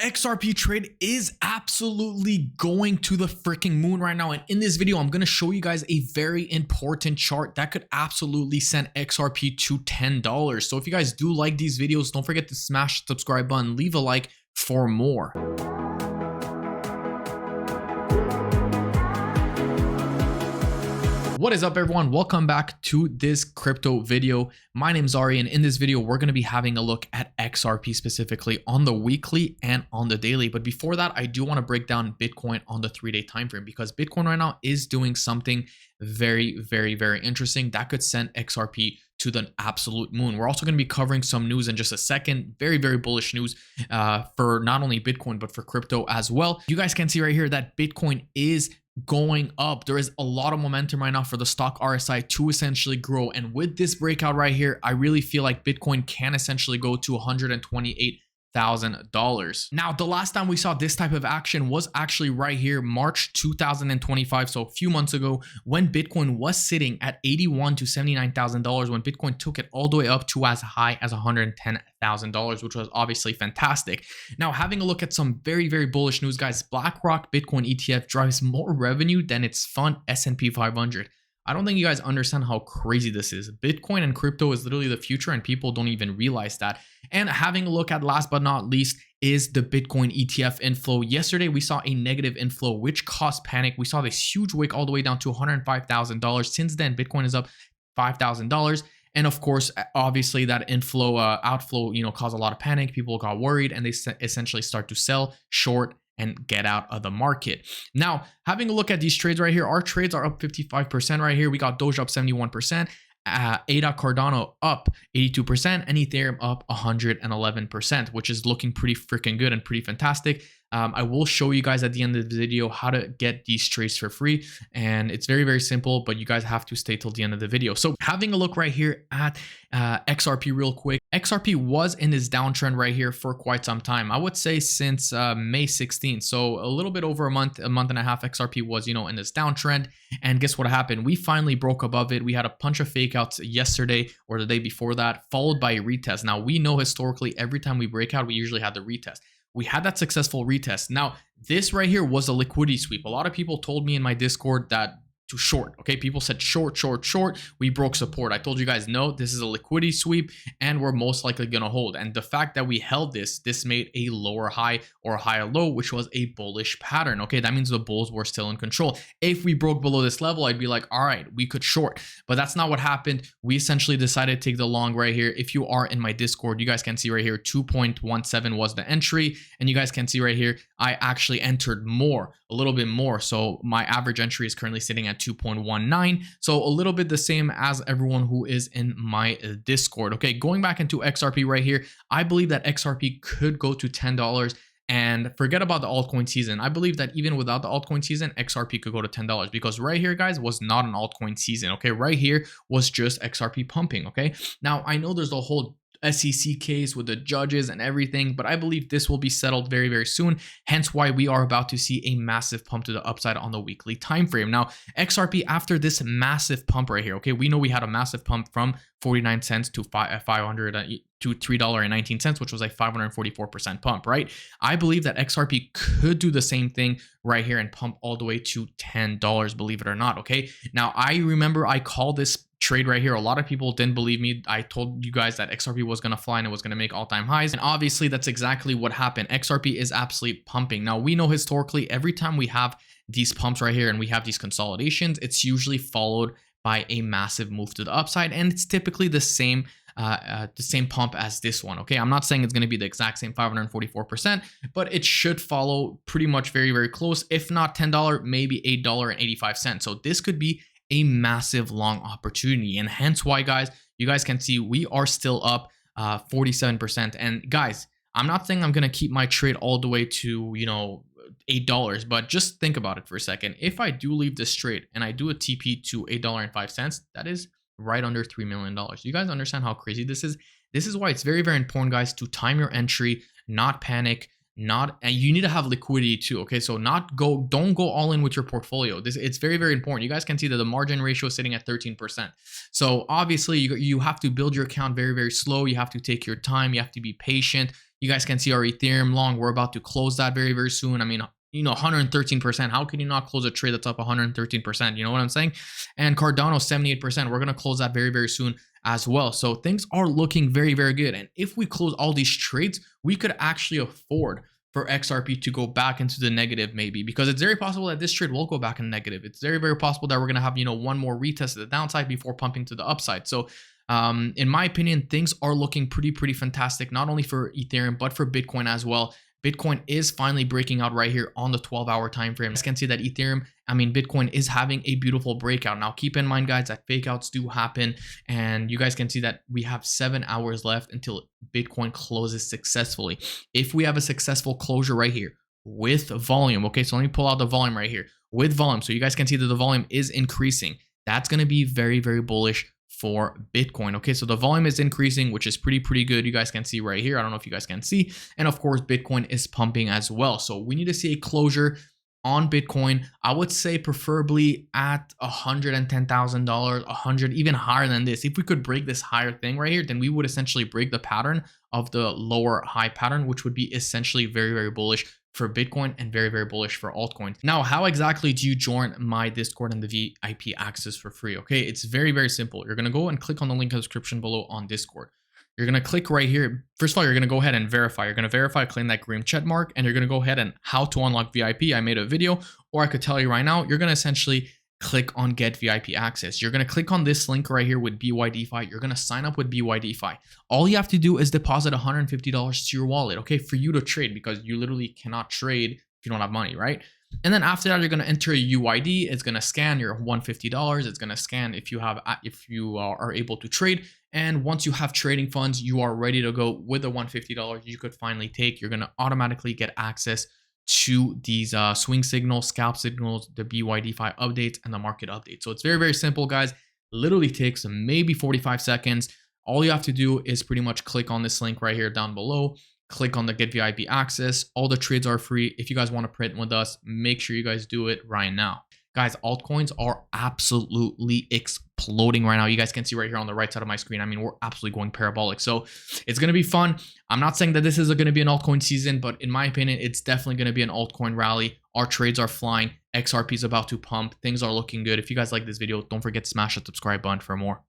XRP trade is absolutely going to the freaking moon right now. And in this video, I'm going to show you guys a very important chart that could absolutely send XRP to $10. So if you guys do like these videos, don't forget to smash the subscribe button, leave a like for more. What is up, everyone? Welcome back to this crypto video. My name's Ari, and in this video we're going to be having a look at XRP specifically on the weekly and on the daily. But before that, I do want to break down Bitcoin on the 3-day time frame, because Bitcoin right now is doing something very interesting that could send XRP to the absolute moon. We're also going to be covering some news in just a second, very bullish news for not only Bitcoin but for crypto as well. You guys can see right here that Bitcoin is going up. There is a lot of momentum right now for the stock RSI to essentially grow, and with this breakout right here, I really feel like Bitcoin can essentially go to $128,000. Now, the last time we saw this type of action was actually right here, March 2025, so a few months ago, when Bitcoin was sitting at $81,000 to $79,000, when Bitcoin took it all the way up to as high as $110,000, which was obviously fantastic. Now, having a look at some very bullish news, guys, BlackRock Bitcoin ETF drives more revenue than its fund S&P 500. I don't think you guys understand how crazy this is. Bitcoin and crypto is literally the future, and people don't even realize that. And having a look at, last but not least, is the Bitcoin ETF inflow. Yesterday, we saw a negative inflow, which caused panic. We saw this huge wick all the way down to $105,000. Since then, Bitcoin is up $5,000. And of course, obviously that outflow, caused a lot of panic. People got worried, and they essentially start to sell, short, and get out of the market. Now, having a look at these trades right here, our trades are up 55% right here. We got Doge up 71%, ADA Cardano up 82%, and Ethereum up 111%, which is looking pretty freaking good and pretty fantastic. I will show you guys at the end of the video how to get these trades for free, and it's very simple, but you guys have to stay till the end of the video. So having a look right here at XRP real quick, XRP was in this downtrend right here for quite some time. I would say since May 16th, so a little bit over a month and a half, XRP was in this downtrend. And guess what happened? We finally broke above it. We had a bunch of fake outs yesterday or the day before that, followed by a retest. Now, we know historically every time we break out, we usually have the retest. We had that successful retest. Now, this right here was a liquidity sweep. A lot of people told me in my Discord that to short. Okay, people said short. We broke support. I told you guys, no, this is a liquidity sweep, and we're most likely gonna hold. And the fact that we held this made a lower high or a higher low, which was a bullish pattern. Okay, that means the bulls were still in control. If we broke below this level, I'd be like, all right, we could short, but that's not what happened. We essentially decided to take the long right here. If you are in my Discord, you guys can see right here 2.17 was the entry, and you guys can see right here I actually entered more, a little bit more. So my average entry is currently sitting at 2.19, so a little bit the same as everyone who is in my Discord. Okay, going back into XRP right here, I believe that XRP could go to $10. And forget about the altcoin season. I believe that even without the altcoin season, XRP could go to $10, because right here, guys, was not an altcoin season. Okay, right here was just XRP pumping. Okay, now I know there's a whole SEC case with the judges and everything, but I believe this will be settled very soon, hence why we are about to see a massive pump to the upside on the weekly time frame. Now, XRP, after this massive pump right here, okay, we know we had a massive pump from 49 cents to $3.19, which was a 544% pump, right? I believe that XRP could do the same thing right here and pump all the way to $10, believe it or not. Okay, now I remember I called this trade right here. A lot of people didn't believe me. I told you guys that XRP was going to fly and it was going to make all-time highs, and obviously that's exactly what happened. XRP is absolutely pumping. Now, we know historically every time we have these pumps right here and we have these consolidations, it's usually followed by a massive move to the upside, and it's typically the same pump as this one. Okay, I'm not saying it's going to be the exact same 544%, but it should follow pretty much very close. If not $10, maybe $8.85. So this could be a massive long opportunity, and hence why, guys, you guys can see we are still up 47%. And guys, I'm not saying I'm gonna keep my trade all the way to $8, but just think about it for a second. If I do leave this trade and I do a TP to $8.05, that is right under $3 million. You guys understand how crazy this is? This is why it's very important, guys, to time your entry, not panic. not, and you need to have liquidity too. Okay, so don't go all in with your portfolio. It's very, very important. You guys can see that the margin ratio is sitting at 13%. So obviously you have to build your account very, very slow. You have to take your time. You have to be patient. You guys can see our Ethereum long. We're about to close that very, very soon. I mean, 113%. How can you not close a trade that's up 113%? You know what I'm saying? And Cardano 78%. We're gonna close that very, very soon as well. So things are looking very, very good. And if we close all these trades, we could actually afford for XRP to go back into the negative, maybe, because it's very possible that this trade will go back in negative. It's very, very possible that we're gonna have one more retest of the downside before pumping to the upside. So in my opinion, things are looking pretty fantastic, not only for Ethereum but for Bitcoin as well. Bitcoin is finally breaking out right here on the 12-hour time frame. You can see that Bitcoin is having a beautiful breakout. Now, keep in mind, guys, that fake outs do happen, and you guys can see that we have 7 hours left until Bitcoin closes successfully. If we have a successful closure right here with volume, okay, so let me pull out the volume right here with volume, so you guys can see that the volume is increasing. That's going to be very, very bullish for Bitcoin. Okay, so the volume is increasing, which is pretty good. You guys can see right here. I don't know if you guys can see. And of course, Bitcoin is pumping as well. So we need to see a closure on Bitcoin. I would say preferably at $110,000, 100, even higher than this. If we could break this higher thing right here, then we would essentially break the pattern of the lower high pattern, which would be essentially very, very bullish for Bitcoin and very, very bullish for altcoins. Now, how exactly do you join my Discord and the VIP access for free? Okay, it's very, very simple. You're going to go and click on the link in the description below on Discord. You're going to click right here. First of all, you're going to go ahead and verify. You're going to verify, claim that green check mark, and you're going to go ahead and how to unlock VIP. I made a video, or I could tell you right now, you're going to essentially click on get VIP access. You're going to click on this link right here with BYDFi. You're going to sign up with BYDFi. All you have to do is deposit $150 to your wallet, okay, for you to trade, because you literally cannot trade if you don't have money, right? And then after that, you're going to enter a UID. It's going to scan your $150. It's going to scan if you are able to trade. And once you have trading funds, you are ready to go with the $150 you could finally take. You're going to automatically get access to these swing signals, scalp signals, the BYDFi updates, and the market updates. So it's very, very simple, guys. Literally takes maybe 45 seconds. All you have to do is pretty much click on this link right here down below. Click on the get VIP access. All the trades are free. If you guys want to print with us, make sure you guys do it right now. Guys, altcoins are absolutely exploding right now. You guys can see right here on the right side of my screen. I mean, we're absolutely going parabolic. So it's going to be fun. I'm not saying that this is going to be an altcoin season, but in my opinion, it's definitely going to be an altcoin rally. Our trades are flying. XRP is about to pump. Things are looking good. If you guys like this video, don't forget to smash the subscribe button for more.